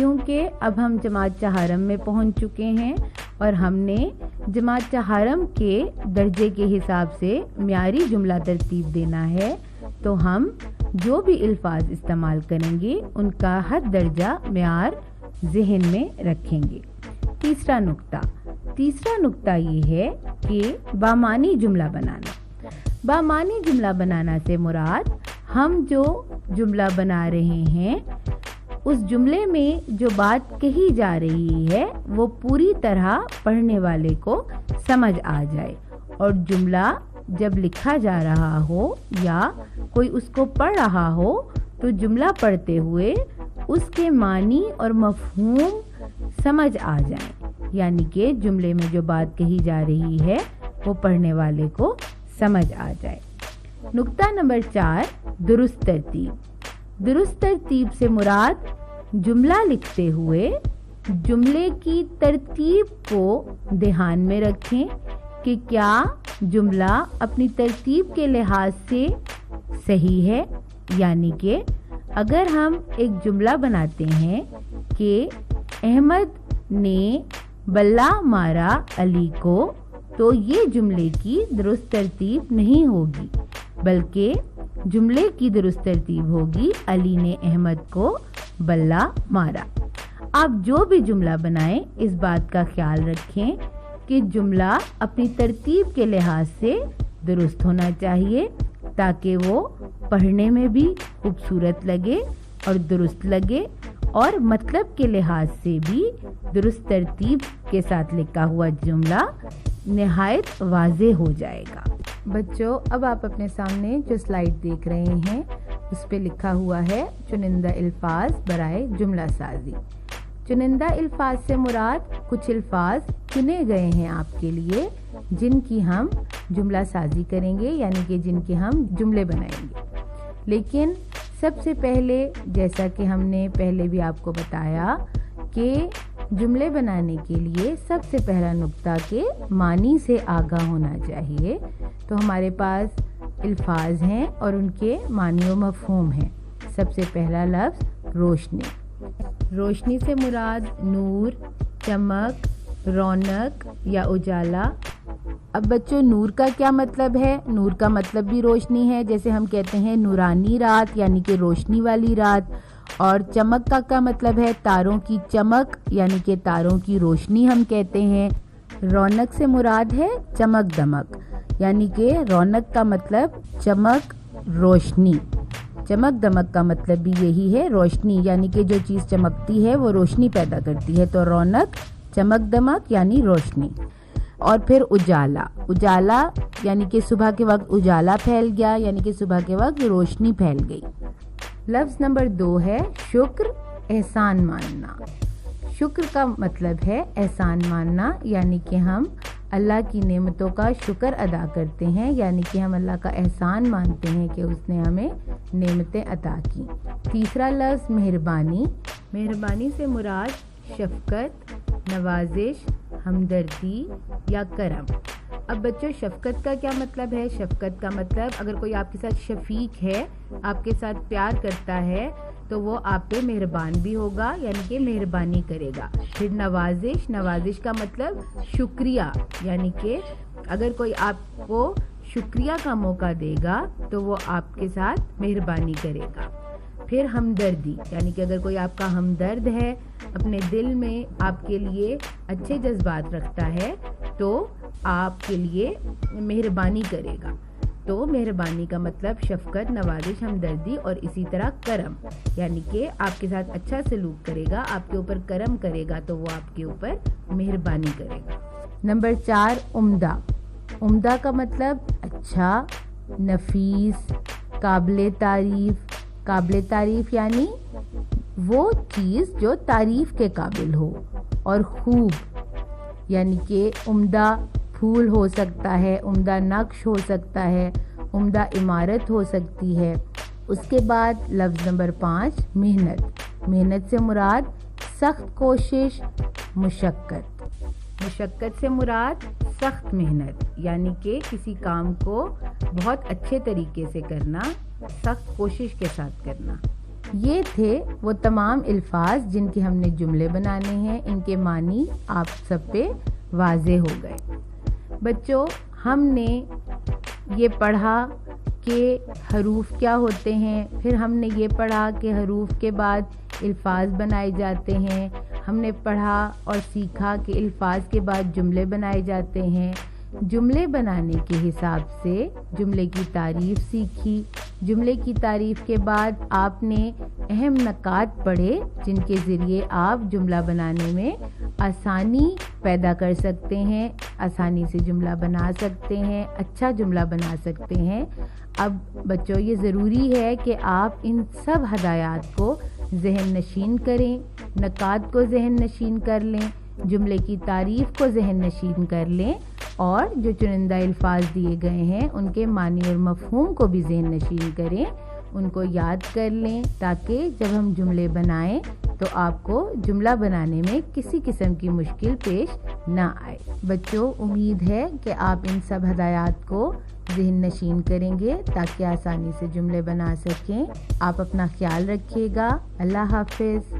کیونکہ اب ہم جماعت چہارم میں پہنچ چکے ہیں اور ہم نے جماعت چہارم کے درجے کے حساب سے معیاری جملہ ترتیب دینا ہے، تو ہم جو بھی الفاظ استعمال کریں گے ان کا حد درجہ معیار ذہن میں رکھیں گے۔ تیسرا نقطہ یہ ہے کہ بامعنی جملہ بنانا۔ بامعنی جملہ بنانا سے مراد ہم جو جملہ بنا رہے ہیں اس جملے میں جو بات کہی جا رہی ہے وہ پوری طرح پڑھنے والے کو سمجھ آ جائے، اور جملہ جب لکھا جا رہا ہو یا کوئی اس کو پڑھ رہا ہو تو جملہ پڑھتے ہوئے اس کے معنی اور مفہوم سمجھ آ جائیں، یعنی کہ جملے میں جو بات کہی جا رہی ہے وہ پڑھنے والے کو سمجھ آ جائے۔ نقطہ نمبر 4، درست ترتیب۔ درست ترتیب سے مراد جملہ لکھتے ہوئے جملے کی ترتیب کو دھیان میں رکھیں کہ کیا جملہ اپنی ترتیب کے لحاظ سے صحیح ہے، یعنی کہ اگر ہم ایک جملہ بناتے ہیں کہ احمد نے بلہ مارا علی کو، تو یہ جملے کی درست ترتیب نہیں ہوگی، بلکہ جملے کی درست ترتیب ہوگی علی نے احمد کو بلہ مارا۔ آپ جو بھی جملہ بنائیں اس بات کا خیال رکھیں کہ جملہ اپنی ترتیب کے لحاظ سے درست ہونا چاہیے تاکہ وہ پڑھنے میں بھی خوبصورت لگے اور درست لگے، اور مطلب کے لحاظ سے بھی درست ترتیب کے ساتھ لکھا ہوا جملہ نہایت واضح ہو جائے گا۔ بچوں، اب آپ اپنے سامنے جو سلائیڈ دیکھ رہے ہیں اس پہ لکھا ہوا ہے چنندہ الفاظ برائے جملہ سازی۔ چنندہ الفاظ سے مراد کچھ الفاظ چنے گئے ہیں آپ کے لیے جن کی ہم جملہ سازی کریں گے، یعنی کہ جن کے ہم جملے بنائیں گے۔ لیکن سب سے پہلے، جیسا کہ ہم نے پہلے بھی آپ کو بتایا کہ جملے بنانے کے لیے سب سے پہلا نقطہ کے معنی سے آگاہ ہونا چاہیے، تو ہمارے پاس الفاظ ہیں اور ان کے معنی و مفہوم ہیں۔ سب سے پہلا لفظ روشنی۔ روشنی سے مراد نور، چمک، رونق یا اجالا۔ اب بچوں، نور کا کیا مطلب ہے؟ نور کا مطلب بھی روشنی ہے، جیسے ہم کہتے ہیں نورانی رات، یعنی کہ روشنی والی رات۔ اور چمک کا کیا مطلب ہے؟ تاروں کی چمک، یعنی کہ تاروں کی روشنی ہم کہتے ہیں۔ رونق سے مراد ہے چمک دمک، یعنی کہ رونق کا مطلب چمک، روشنی۔ چمک دمک کا مطلب بھی یہی ہے، روشنی، یعنی کہ جو چیز چمکتی ہے وہ روشنی پیدا کرتی ہے، تو رونق، چمک دمک یعنی روشنی۔ اور پھر اجالا۔ اجالا یعنی کہ صبح کے وقت اجالا پھیل گیا، یعنی کہ صبح کے وقت روشنی پھیل گئی۔ لفظ نمبر 2 ہے شکر، احسان ماننا۔ شکر کا مطلب ہے احسان ماننا، یعنی کہ ہم اللہ کی نعمتوں کا شکر ادا کرتے ہیں، یعنی کہ ہم اللہ کا احسان مانتے ہیں کہ اس نے ہمیں نعمتیں عطا کی۔ تیسرا لفظ مہربانی۔ مہربانی سے مراد شفقت، نوازش، ہمدردی یا کرم۔ اب بچوں، شفقت کا کیا مطلب ہے؟ شفقت کا مطلب اگر کوئی آپ کے ساتھ شفیق ہے، آپ کے ساتھ پیار کرتا ہے تو وہ آپ پہ مہربان بھی ہوگا، یعنی کہ مہربانی کرے گا۔ پھر نوازش۔ نوازش کا مطلب شکریہ، یعنی کہ اگر کوئی آپ کو شکریہ کا موقع دے گا تو وہ آپ کے ساتھ مہربانی کرے گا۔ پھر ہمدردی، یعنی کہ اگر کوئی آپ کا ہمدرد ہے، اپنے دل میں آپ کے لیے اچھے جذبات رکھتا ہے تو آپ کے لیے مہربانی کرے گا۔ تو مہربانی کا مطلب شفقت، نوازش، ہمدردی، اور اسی طرح کرم، یعنی کہ آپ کے ساتھ اچھا سلوک کرے گا، آپ کے اوپر کرم کرے گا تو وہ آپ کے اوپر مہربانی کرے گا۔ نمبر 4، عمدہ۔ عمدہ کا مطلب اچھا، نفیس، قابل تعریف۔ قابل تعریف یعنی وہ چیز جو تعریف کے قابل ہو، اور خوب، یعنی کہ عمدہ پھول ہو سکتا ہے، عمدہ نقش ہو سکتا ہے، عمدہ عمارت ہو سکتی ہے۔ اس کے بعد لفظ نمبر 5، محنت۔ محنت سے مراد سخت کوشش، مشقت۔ مشقت سے مراد سخت محنت، یعنی کہ کسی کام کو بہت اچھے طریقے سے کرنا، سخت کوشش کے ساتھ کرنا۔ یہ تھے وہ تمام الفاظ جن کے ہم نے جملے بنانے ہیں. ان کے معنی آپ سب پہ واضح ہو گئے. بچوں، ہم نے یہ پڑھا کہ حروف کیا ہوتے ہیں، پھر ہم نے یہ پڑھا کہ حروف کے بعد الفاظ بنائے جاتے ہیں. ہم نے پڑھا اور سیکھا کہ الفاظ کے بعد جملے بنائے جاتے ہیں. جملے بنانے کے حساب سے جملے کی تعریف سیکھی. جملے کی تعریف کے بعد آپ نے اہم نکات پڑھے جن کے ذریعے آپ جملہ بنانے میں آسانی پیدا کر سکتے ہیں، آسانی سے جملہ بنا سکتے ہیں، اچھا جملہ بنا سکتے ہیں. اب بچوں، یہ ضروری ہے کہ آپ ان سب ہدایات کو ذہن نشین کریں، نکات کو ذہن نشین کر لیں، جملے کی تعریف کو ذہن نشین کر لیں، اور جو چنندہ الفاظ دیے گئے ہیں ان کے معنی اور مفہوم کو بھی ذہن نشین کریں، ان کو یاد کر لیں، تاکہ جب ہم جملے بنائیں تو آپ کو جملہ بنانے میں کسی قسم کی مشکل پیش نہ آئے. بچوں، امید ہے کہ آپ ان سب ہدایات کو ذہن نشین کریں گے تاکہ آسانی سے جملے بنا سکیں. آپ اپنا خیال رکھیے گا. اللہ حافظ.